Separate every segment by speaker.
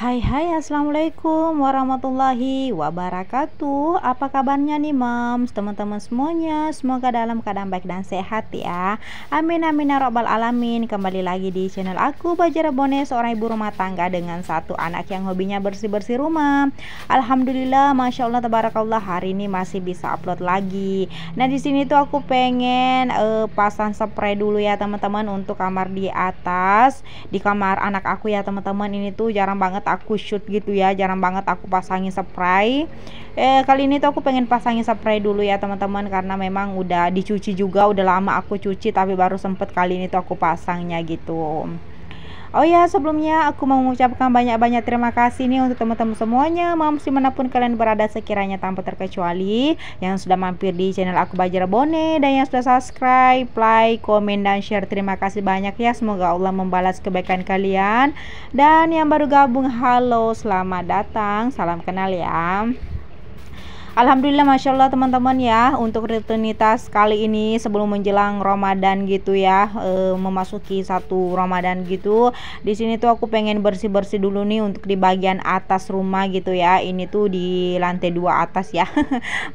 Speaker 1: Hai, assalamualaikum warahmatullahi wabarakatuh. Apa kabarnya nih moms, teman-teman semuanya? Semoga dalam keadaan baik dan sehat ya. Amin amin ya robbal alamin. Kembali lagi di channel aku, Bajara Bone, seorang ibu rumah tangga dengan satu anak yang hobinya bersih-bersih rumah. Alhamdulillah, masya Allah, tabarakallah, hari ini masih bisa upload lagi. Nah di sini tuh aku pengen pasang spray dulu ya teman-teman untuk kamar di atas, di kamar anak aku ya teman-teman. Ini tuh jarang banget aku shoot gitu ya, jarang banget aku pasangin spray. Kali ini tuh aku pengen pasangin spray dulu ya teman-teman, karena memang udah dicuci juga, udah lama aku cuci tapi baru sempet kali ini tuh aku pasangnya gitu. Oh ya, sebelumnya aku mau mengucapkan banyak-banyak terima kasih nih untuk teman-teman semuanya, moms dimanapun kalian berada sekiranya tanpa terkecuali, yang sudah mampir di channel aku Bajara Bone dan yang sudah subscribe, like, komen, dan share. Terima kasih banyak ya, semoga Allah membalas kebaikan kalian. Dan yang baru gabung, halo, selamat datang, salam kenal ya. Alhamdulillah, masya Allah teman-teman ya, untuk rutinitas kali ini sebelum menjelang Ramadan gitu ya, memasuki satu Ramadan gitu. Di sini tuh aku pengen bersih-bersih dulu nih untuk di bagian atas rumah gitu ya. Ini tuh di lantai 2 atas ya.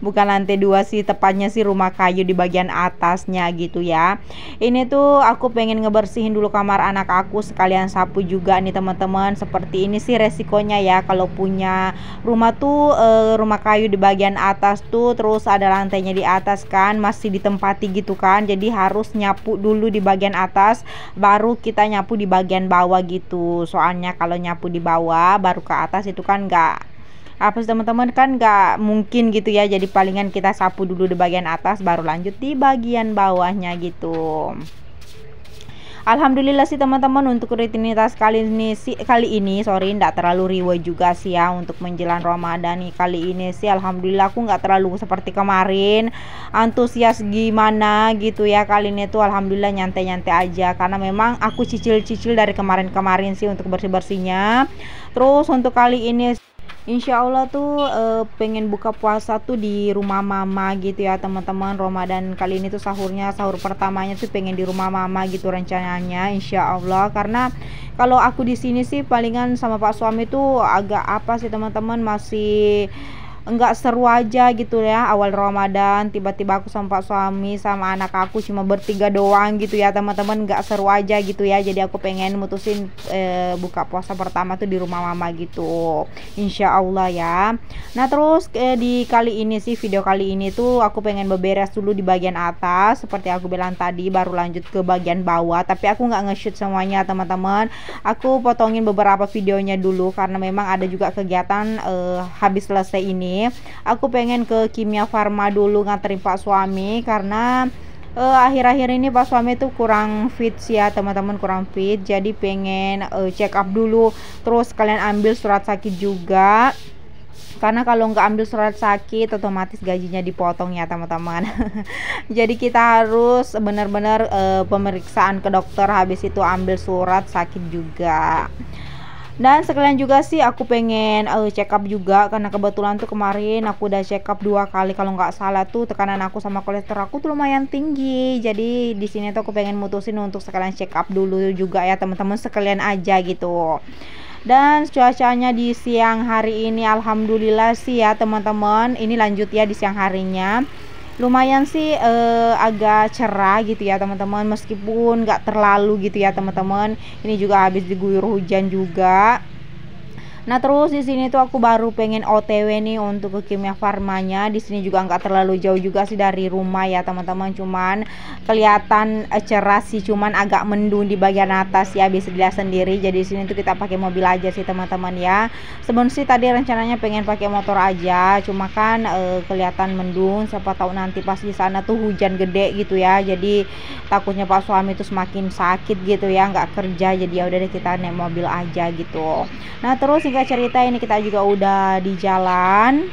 Speaker 1: Bukan lantai 2 sih, tepatnya sih rumah kayu di bagian atasnya gitu ya. Ini tuh aku pengen ngebersihin dulu kamar anak aku, sekalian sapu juga nih teman-teman. Seperti ini sih resikonya ya kalau punya rumah tuh rumah kayu di bagian atas tuh, terus ada lantainya di atas kan, masih ditempati gitu kan, jadi harus nyapu dulu di bagian atas baru kita nyapu di bagian bawah gitu. Soalnya kalau nyapu di bawah baru ke atas itu kan nggak apa sih teman-teman, kan nggak mungkin gitu ya, jadi palingan kita sapu dulu di bagian atas baru lanjut di bagian bawahnya gitu. Alhamdulillah sih teman-teman, untuk rutinitas kali ini sorry, nggak terlalu riwe juga sih ya untuk menjelang Ramadan nih. Kali ini sih alhamdulillah aku nggak terlalu seperti kemarin antusias gimana gitu ya. Kali ini tuh alhamdulillah nyantai-nyantai aja, karena memang aku cicil-cicil dari kemarin-kemarin sih untuk bersih-bersihnya. Terus untuk kali ini Insya Allah tuh pengen buka puasa tuh di rumah mama gitu ya teman-teman. Ramadan kali ini tuh sahur pertamanya tuh pengen di rumah mama gitu rencananya, Insya Allah. Karena kalau aku di sini sih palingan sama Pak suami tuh agak apa sih teman-teman, masih enggak seru aja gitu ya. Awal Ramadan tiba-tiba aku sama Pak suami sama anak aku cuma bertiga doang gitu ya teman-teman, enggak seru aja gitu ya. Jadi aku pengen mutusin buka puasa pertama tuh di rumah mama gitu, Insya Allah ya. Nah terus di kali ini sih, video kali ini tuh aku pengen beberes dulu di bagian atas seperti aku bilang tadi, baru lanjut ke bagian bawah. Tapi aku nggak nge-shoot semuanya teman-teman, aku potongin beberapa videonya dulu karena memang ada juga kegiatan habis selesai ini aku pengen ke Kimia Farma dulu nganterin Pak suami, karena akhir-akhir ini Pak suami tuh kurang fit sih ya teman-teman, kurang fit. Jadi pengen check up dulu, terus kalian ambil surat sakit juga, karena kalau nggak ambil surat sakit otomatis gajinya dipotong ya teman-teman. Jadi kita harus benar-benar pemeriksaan ke dokter, habis itu ambil surat sakit juga. Dan sekalian juga sih aku pengen check up juga, karena kebetulan tuh kemarin aku udah check up 2 kali kalau nggak salah tuh. Tekanan aku sama kolesterol aku tuh lumayan tinggi. Jadi di sini tuh aku pengen mutusin untuk sekalian check up dulu juga ya teman-teman, sekalian aja gitu. Dan cuacanya di siang hari ini alhamdulillah sih ya teman-teman, ini lanjut ya di siang harinya. Lumayan sih agak cerah gitu ya teman-teman, meskipun nggak terlalu gitu ya teman-teman. Ini juga habis diguyur hujan juga. Nah terus di sini tuh aku baru pengen OTW nih untuk ke Kimia Farmanya. Di sini juga nggak terlalu jauh juga sih dari rumah ya teman-teman, cuman kelihatan cerah sih, cuman agak mendung di bagian atas ya, bisa dilihat sendiri. Jadi di sini tuh kita pakai mobil aja sih teman-teman ya. Sebenarnya sih tadi rencananya pengen pakai motor aja, cuma kan kelihatan mendung, siapa tahu nanti pas di sana tuh hujan gede gitu ya. Jadi takutnya Pak suami tuh semakin sakit gitu ya, nggak kerja. Jadi ya udah deh kita naik mobil aja gitu. Nah terus cerita ini kita juga udah di jalan,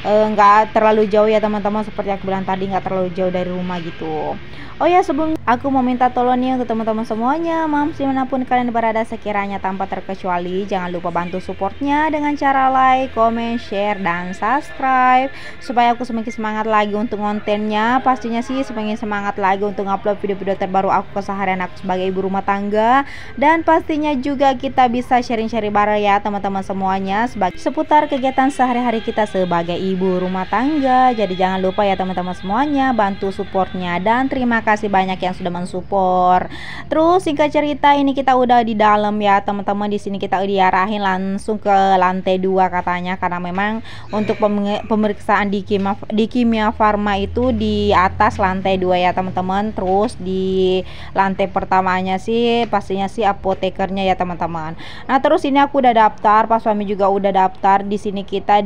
Speaker 1: nggak terlalu jauh ya teman-teman, seperti aku bilang tadi nggak terlalu jauh dari rumah gitu. Oh ya sebelumnya Aku mau minta tolong nih untuk teman-teman semuanya, Mams dimanapun kalian berada sekiranya tanpa terkecuali, jangan lupa bantu supportnya dengan cara like, comment, share, dan subscribe supaya aku semakin semangat lagi untuk kontennya. Pastinya sih semakin semangat lagi untuk upload video-video terbaru aku keseharian aku sebagai ibu rumah tangga, dan pastinya juga kita bisa sharing-sharing bareng ya teman-teman semuanya seputar kegiatan sehari-hari kita sebagai ibu rumah tangga. Jadi jangan lupa ya teman-teman semuanya bantu supportnya, dan terima kasih banyak yang sudah mensupport. Terus singkat cerita ini kita udah di dalam ya teman-teman. Di sini kita diarahin langsung ke lantai 2 katanya, karena memang untuk pemeriksaan di Kimia Farma itu di atas lantai 2 ya teman-teman. Terus di lantai pertamanya sih pastinya sih apotekernya ya teman-teman. Nah terus ini aku udah daftar, pas suami juga udah daftar. Di sini kita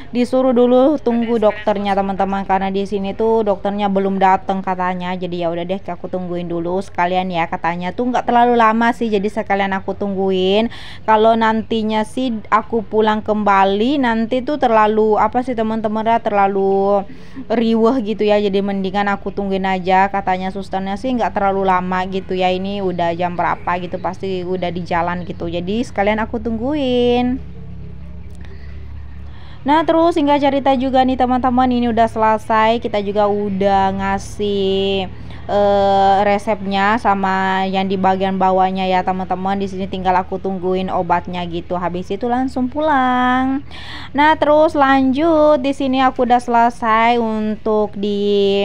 Speaker 1: disuruh dulu tunggu dokternya teman-teman, karena di sini tuh dokternya belum datang katanya. Jadi ya udah deh, aku tungguin dulu sekalian ya, katanya tuh nggak terlalu lama sih, jadi sekalian aku tungguin. Kalau nantinya sih aku pulang kembali nanti tuh terlalu apa sih teman-teman ya, terlalu riweh gitu ya, jadi mendingan aku tungguin aja, katanya susternya sih nggak terlalu lama gitu ya. Ini udah jam berapa gitu, pasti udah di jalan gitu, jadi sekalian aku tungguin. Nah terus hingga cerita juga nih teman-teman, ini udah selesai, kita juga udah ngasih resepnya sama yang di bagian bawahnya ya teman-teman. Di sini tinggal aku tungguin obatnya gitu, habis itu langsung pulang. Nah terus lanjut, di sini aku udah selesai untuk di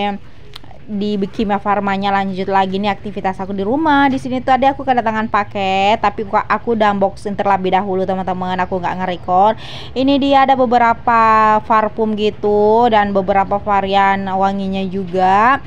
Speaker 1: Kimia Farmanya. Lanjut lagi nih aktivitas aku di rumah. Di sini tuh tadi aku kedatangan paket, tapi aku udah unboxing terlebih dahulu teman-teman, aku nggak nge-record. Ini dia ada beberapa parfum gitu dan beberapa varian wanginya juga.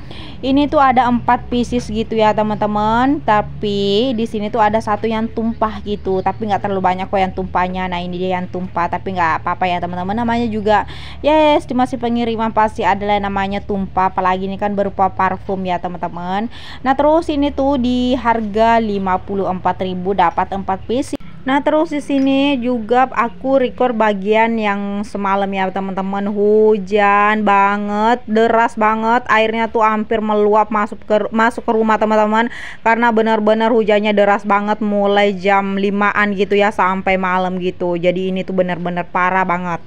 Speaker 1: Ini tuh ada 4 pieces gitu ya teman-teman, tapi di sini tuh ada satu yang tumpah gitu, tapi nggak terlalu banyak kok yang tumpahnya. Nah ini dia yang tumpah, tapi nggak apa-apa ya teman-teman, namanya juga ya estimasi pengiriman pasti adalah namanya tumpah, apalagi ini kan berupa parfum ya teman-teman. Nah terus ini tuh di harga 54.000 dapat 4 piece. Nah terus di sini juga aku record bagian yang semalam ya teman-teman. Hujan banget, deras banget, airnya tuh hampir meluap masuk ke rumah teman-teman, karena benar-benar hujannya deras banget mulai jam 5-an gitu ya sampai malam gitu. Jadi ini tuh benar-benar parah banget.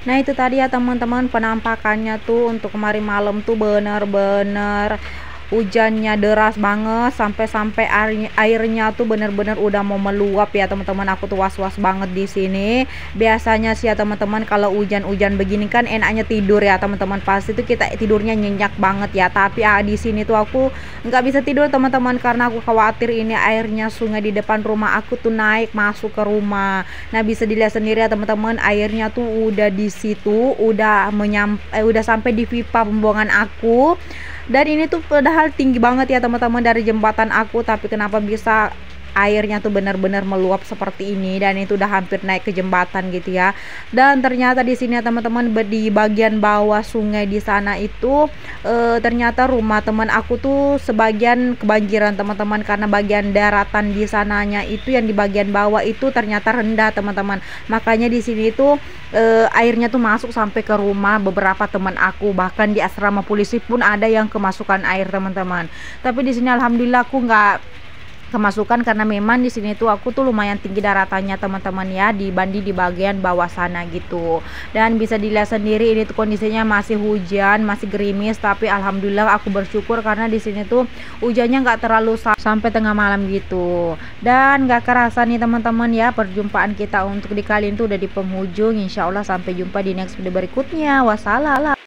Speaker 1: Nah itu tadi ya teman-teman penampakannya tuh untuk kemarin malam tuh bener-bener hujannya deras banget, sampai airnya tuh bener-bener udah mau meluap ya teman-teman. Aku tuh was-was banget di sini. Biasanya sih ya teman-teman kalau hujan-hujan begini kan enaknya tidur ya teman-teman, pasti tuh kita tidurnya nyenyak banget ya. Tapi di sini tuh aku nggak bisa tidur teman-teman, karena aku khawatir ini airnya sungai di depan rumah aku tuh naik masuk ke rumah. Nah bisa dilihat sendiri ya teman-teman, airnya tuh udah di situ, udah sampai di pipa pembuangan aku. Dan ini tuh padahal tinggi banget ya teman-teman dari jembatan aku, tapi kenapa bisa airnya tuh benar-benar meluap seperti ini, dan itu udah hampir naik ke jembatan gitu ya. Dan ternyata di sini ya teman-teman, di bagian bawah sungai di sana itu ternyata rumah teman aku tuh sebagian kebanjiran teman-teman, karena bagian daratan di sananya itu yang di bagian bawah itu ternyata rendah teman-teman. Makanya di sini tuh airnya tuh masuk sampai ke rumah beberapa teman aku, bahkan di asrama polisi pun ada yang kemasukan air teman-teman. Tapi di sini alhamdulillah aku kemasukan karena memang di sini tuh aku tuh lumayan tinggi daratannya teman-teman ya, dibanding di bagian bawah sana gitu. Dan bisa dilihat sendiri ini tuh kondisinya masih hujan, masih gerimis, tapi alhamdulillah aku bersyukur karena di sini tuh hujannya nggak terlalu sampai tengah malam gitu. Dan nggak kerasa nih teman-teman ya, perjumpaan kita untuk di kali ini tuh udah di penghujung. Insya Allah sampai jumpa di next video berikutnya. Wassalam.